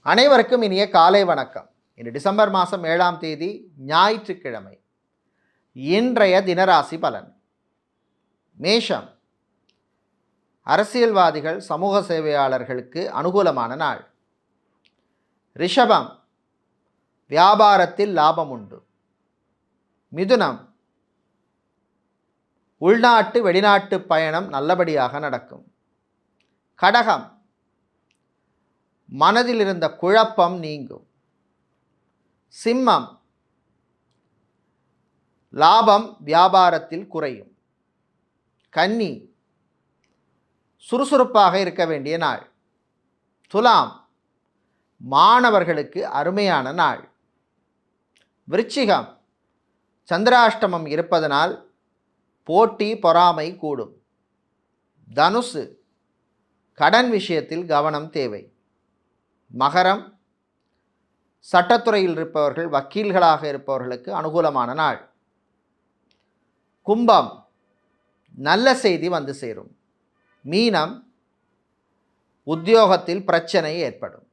அனைவருக்கும் இனிய காலை வணக்கம். இன்று டிசம்பர் மாதம் 7ஆம் தேதி ஞாயிற்றுக்கிழமை. இன்றைய தினராசி பலன். மேஷம், அரசியல்வாதிகள் சமூக சேவையாளர்களுக்கு அனுகூலமான நாள். ரிஷபம், வியாபாரத்தில் லாபம் உண்டு. மிதுனம், உள்நாட்டு வெளிநாட்டு பயணம் நல்லபடியாக நடக்கும். கடகம், மனதில் இருந்த குழப்பம் நீங்கும். சிம்மம், லாபம் வியாபாரத்தில் குறையும். கன்னி, சுறுசுறுப்பாக இருக்க வேண்டிய நாள். துலாம், மாணவர்களுக்கு அருமையான நாள். விருச்சிகம், சந்திராஷ்டமம் இருப்பதனால் போட்டி பொறாமை கூடும். தனுசு, கடன் விஷயத்தில் கவனம் தேவை. மகரம், சட்டத்துறையில் இருப்பவர்கள் வக்கீல்களாக இருப்பவர்களுக்கு அனுகூலமான நாள். கும்பம், நல்ல செய்தி வந்து சேரும். மீனம், உத்தியோகத்தில் பிரச்சனை ஏற்படும்.